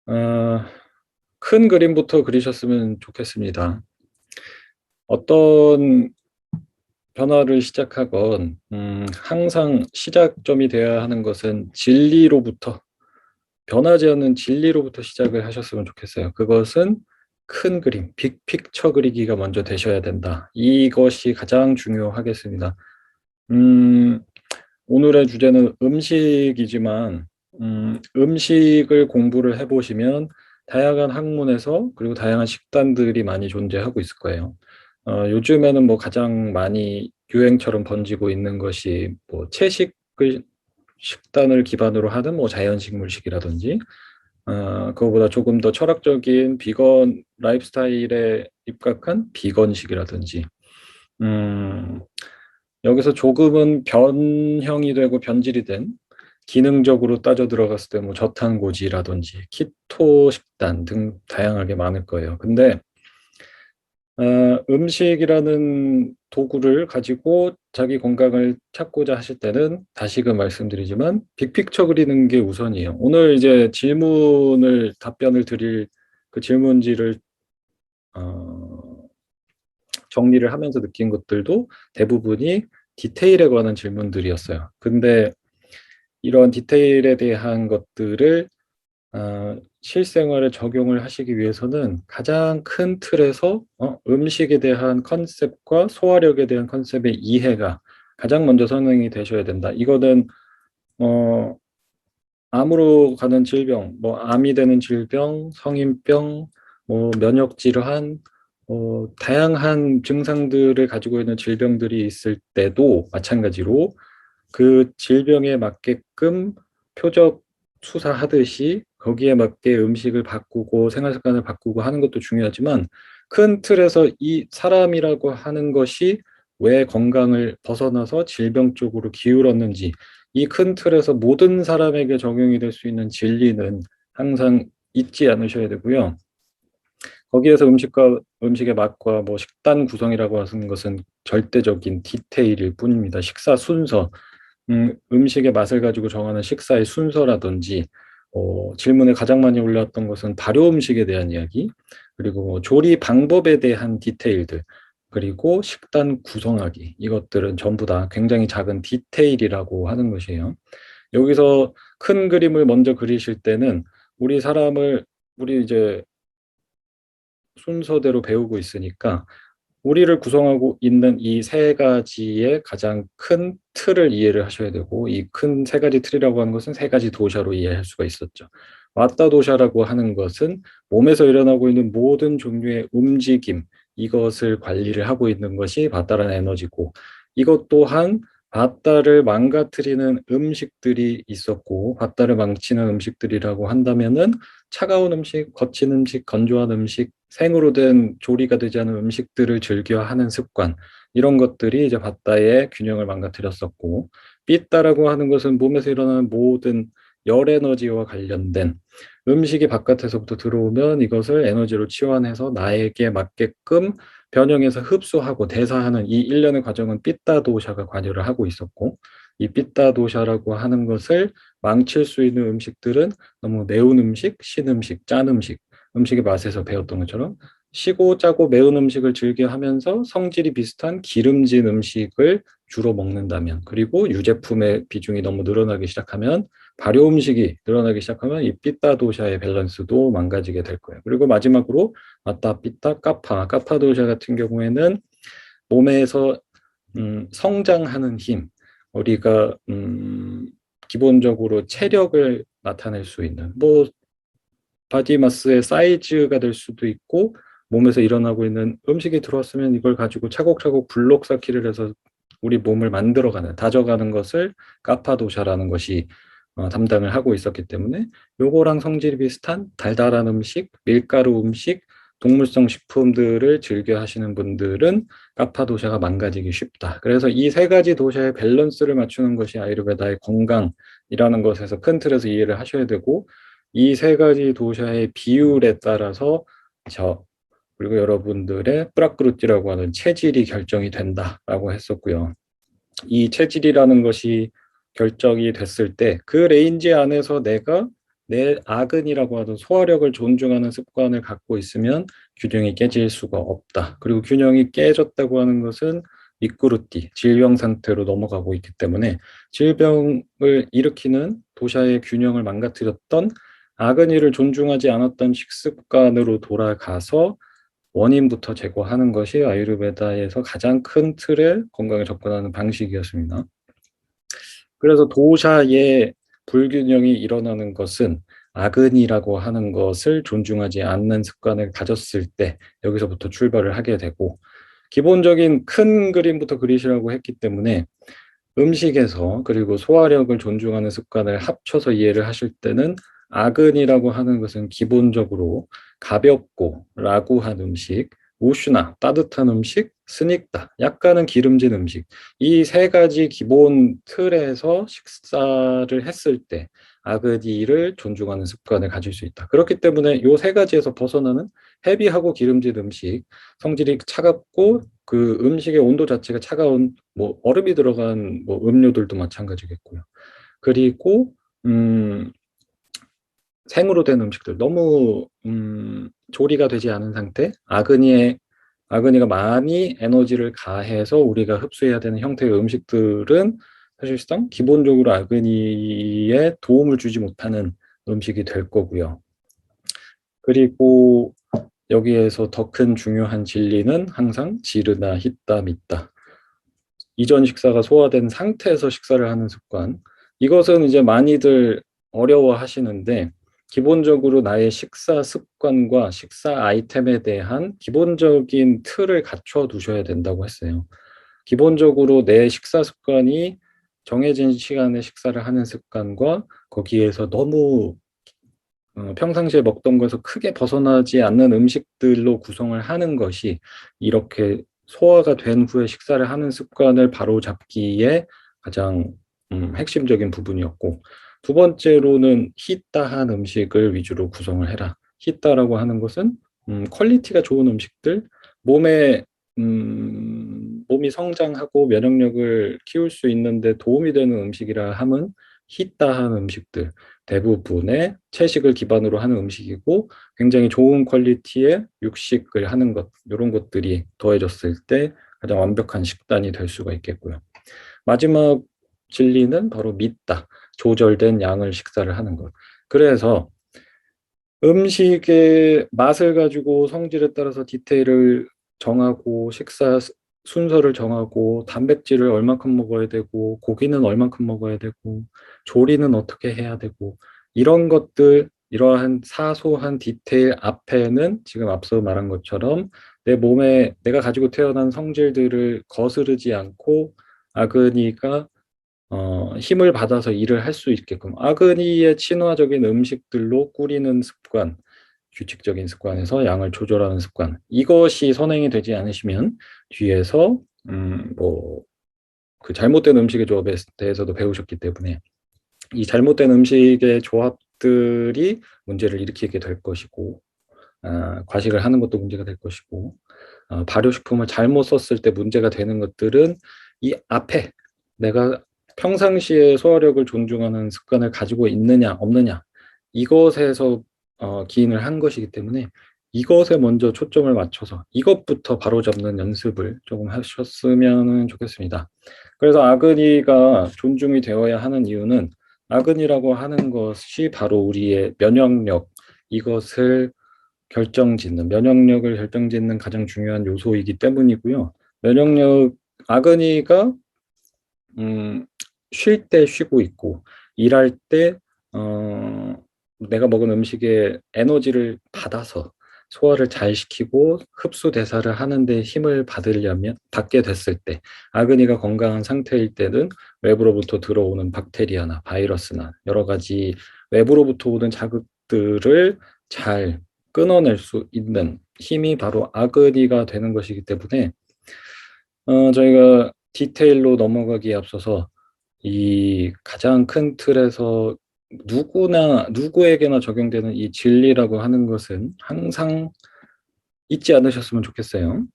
어, 큰 그림부터 그리셨으면 좋겠습니다. 어떤 변화를 시작하건 항상 시작점이 되어야 하는 것은 진리로부터, 변하지 않는 진리로부터 시작을 하셨으면 좋겠어요. 그것은 큰 그림, 빅픽처 그리기가 먼저 되셔야 된다. 이것이 가장 중요하겠습니다. 음, 오늘의 주제는 음식이지만 음식을 공부를 해보시면 다양한 학문에서 그리고 다양한 식단들이 많이 존재하고 있을 거예요. 요즘에는 뭐 가장 많이 유행처럼 번지고 있는 것이 뭐 채식을 식단을 기반으로 하는 뭐 자연식물식이라든지 그거보다 조금 더 철학적인 비건 라이프스타일에 입각한 비건식이라든지 음, 여기서 조금은 변형이 되고 변질이 된 기능적으로 따져 들어갔을 때 뭐 저탄고지라든지 키토 식단 등 다양하게 많을 거예요. 근데 음식이라는 도구를 가지고 자기 건강을 찾고자 하실 때는 다시금 말씀드리지만 빅픽처 그리는 게 우선이에요. 오늘 이제 질문을 답변을 드릴 그 질문지를 어, 정리를 하면서 느낀 것들도 대부분이 디테일에 관한 질문들이었어요. 근데 이런 디테일에 대한 것들을 실생활에 적용을 하시기 위해서는 가장 큰 틀에서 음식에 대한 컨셉과 소화력에 대한 컨셉의 이해가 가장 먼저 선행이 되셔야 된다. 이거는 어, 암으로 가는 질병, 뭐 암이 되는 질병, 성인병, 뭐 면역 질환, 다양한 증상들을 가지고 있는 질병들이 있을 때도 마찬가지로 그 질병에 맞게끔 표적 수사하듯이 거기에 맞게 음식을 바꾸고 생활 습관을 바꾸고 하는 것도 중요하지만 큰 틀에서 이 사람이라고 하는 것이 왜 건강을 벗어나서 질병 쪽으로 기울었는지 이 큰 틀에서 모든 사람에게 적용이 될 수 있는 진리는 항상 잊지 않으셔야 되고요. 거기에서 음식과 음식의 맛과 뭐 식단 구성이라고 하는 것은 절대적인 디테일일 뿐입니다. 식사 순서, 음식의 맛을 가지고 정하는 식사의 순서라든지, 질문에 가장 많이 올라왔던 것은 발효 음식에 대한 이야기, 그리고 뭐 조리 방법에 대한 디테일들, 그리고 식단 구성하기, 이것들은 전부 다 굉장히 작은 디테일이라고 하는 것이에요. 여기서 큰 그림을 먼저 그리실 때는 우리 사람을, 우리 이제 순서대로 배우고 있으니까 우리를 구성하고 있는 이 세 가지의 가장 큰 틀을 이해를 하셔야 되고 이 큰 세 가지 틀이라고 하는 것은 세 가지 도샤로 이해할 수가 있었죠. 와타 도샤라고 하는 것은 몸에서 일어나고 있는 모든 종류의 움직임 이것을 관리를 하고 있는 것이 바다라는 에너지고 이것 또한 바다를 망가뜨리는 음식들이 있었고 바다를 망치는 음식들이라고 한다면은 차가운 음식, 거친 음식, 건조한 음식, 생으로 된 조리가 되지 않은 음식들을 즐겨 하는 습관, 이런 것들이 이제 바다의 균형을 망가뜨렸었고, 삐따라고 하는 것은 몸에서 일어나는 모든 열 에너지와 관련된 음식이 바깥에서부터 들어오면 이것을 에너지로 치환해서 나에게 맞게끔 변형해서 흡수하고 대사하는 이 일련의 과정은 삐따 도샤가 관여를 하고 있었고, 이 삐따 도샤라고 하는 것을 망칠 수 있는 음식들은 너무 매운 음식, 신 음식, 짠 음식, 음식의 맛에서 배웠던 것처럼 시고 짜고 매운 음식을 즐겨 하면서 성질이 비슷한 기름진 음식을 주로 먹는다면 그리고 유제품의 비중이 너무 늘어나기 시작하면 발효 음식이 늘어나기 시작하면 이 삐따 도샤의 밸런스도 망가지게 될 거예요. 그리고 마지막으로 마타 삐따 까파 도샤 같은 경우에는 몸에서 성장하는 힘, 우리가 기본적으로 체력을 나타낼 수 있는 뭐 바디마스의 사이즈가 될 수도 있고 몸에서 일어나고 있는 음식이 들어왔으면 이걸 가지고 차곡차곡 블록 쌓기를 해서 우리 몸을 만들어가는 다져가는 것을 까파도샤라는 것이 담당을 하고 있었기 때문에 요거랑 성질이 비슷한 달달한 음식, 밀가루 음식, 동물성 식품들을 즐겨 하시는 분들은 까파도샤가 망가지기 쉽다. 그래서 이 세 가지 도샤의 밸런스를 맞추는 것이 아유르베다의 건강이라는 것에서 큰 틀에서 이해를 하셔야 되고 이 세 가지 도샤의 비율에 따라서 저 그리고 여러분들의 프라크루티라고 하는 체질이 결정이 된다라고 했었고요. 이 체질이라는 것이 결정이 됐을 때 그 레인지 안에서 내가 내 아근이라고 하던 소화력을 존중하는 습관을 갖고 있으면 균형이 깨질 수가 없다. 그리고 균형이 깨졌다고 하는 것은 미꾸르띠, 질병 상태로 넘어가고 있기 때문에 질병을 일으키는 도샤의 균형을 망가뜨렸던 아근이를 존중하지 않았던 식습관으로 돌아가서 원인부터 제거하는 것이 아유르베다에서 가장 큰 틀의 건강에 접근하는 방식이었습니다. 그래서 도샤의 불균형이 일어나는 것은 아근이라고 하는 것을 존중하지 않는 습관을 가졌을 때 여기서부터 출발을 하게 되고, 기본적인 큰 그림부터 그리시라고 했기 때문에 음식에서 그리고 소화력을 존중하는 습관을 합쳐서 이해를 하실 때는 아근이라고 하는 것은 기본적으로 가볍고 라구한 음식, 우슈나 따뜻한 음식, 스닉다 약간은 기름진 음식, 이 세 가지 기본 틀에서 식사를 했을 때 아그니를 존중하는 습관을 가질 수 있다. 그렇기 때문에 이 세 가지에서 벗어나는 헤비하고 기름진 음식, 성질이 차갑고 그 음식의 온도 자체가 차가운 뭐 얼음이 들어간 뭐 음료들도 마찬가지겠고요. 그리고 생으로 된 음식들, 너무 조리가 되지 않은 상태, 아그니가 많이 에너지를 가해서 우리가 흡수해야 되는 형태의 음식들은 사실상 기본적으로 아그니에 도움을 주지 못하는 음식이 될 거고요. 그리고 여기에서 더 큰 중요한 진리는 항상 지르다, 히다, 밑다. 이전 식사가 소화된 상태에서 식사를 하는 습관. 이것은 이제 많이들 어려워하시는데 기본적으로 나의 식사 습관과 식사 아이템에 대한 기본적인 틀을 갖춰 두셔야 된다고 했어요. 기본적으로 내 식사 습관이 정해진 시간에 식사를 하는 습관과 거기에서 너무 평상시에 먹던 것에서 크게 벗어나지 않는 음식들로 구성을 하는 것이 이렇게 소화가 된 후에 식사를 하는 습관을 바로잡기에 가장 핵심적인 부분이었고, 두 번째로는 히타한 음식을 위주로 구성을 해라. 히타라고 하는 것은 퀄리티가 좋은 음식들, 몸에 몸이 성장하고 면역력을 키울 수 있는데 도움이 되는 음식이라 함은 히타한 음식들, 대부분의 채식을 기반으로 하는 음식이고 굉장히 좋은 퀄리티의 육식을 하는 것, 이런 것들이 더해졌을 때 가장 완벽한 식단이 될 수가 있겠고요. 마지막 진리는 바로 믿다. 조절된 양을 식사를 하는 것. 그래서 음식의 맛을 가지고 성질에 따라서 디테일을 정하고 식사 순서를 정하고 단백질을 얼만큼 먹어야 되고 고기는 얼만큼 먹어야 되고 조리는 어떻게 해야 되고 이런 것들, 이러한 사소한 디테일 앞에는 지금 앞서 말한 것처럼 내 몸에 내가 가지고 태어난 성질들을 거스르지 않고 아그니가 힘을 받아서 일을 할 수 있게끔 아그니의 친화적인 음식들로 꾸리는 습관, 규칙적인 습관에서 양을 조절하는 습관, 이것이 선행이 되지 않으시면 뒤에서 뭐 그 잘못된 음식의 조합에 대해서도 배우셨기 때문에 이 잘못된 음식의 조합들이 문제를 일으키게 될 것이고, 과식을 하는 것도 문제가 될 것이고, 발효식품을 잘못 썼을 때 문제가 되는 것들은 이 앞에 내가 평상시에 소화력을 존중하는 습관을 가지고 있느냐 없느냐, 이것에서 기인을 한 것이기 때문에 이것에 먼저 초점을 맞춰서 이것부터 바로잡는 연습을 조금 하셨으면 좋겠습니다. 그래서 아그니가 존중이 되어야 하는 이유는 아그니라고 하는 것이 바로 우리의 면역력, 이것을 면역력을 결정짓는 가장 중요한 요소이기 때문이고요. 아그니가 쉴 때 쉬고 있고 일할 때 내가 먹은 음식에 에너지를 받아서 소화를 잘 시키고 흡수 대사를 하는데 힘을 받게 됐을 때, 아그니가 건강한 상태일 때는 외부로부터 들어오는 박테리아나 바이러스나 여러 가지 외부로부터 오는 자극들을 잘 끊어낼 수 있는 힘이 바로 아그니가 되는 것이기 때문에 저희가 디테일로 넘어가기에 앞서서 이 가장 큰 틀에서 누구에게나 적용되는 이 진리라고 하는 것은 항상 잊지 않으셨으면 좋겠어요.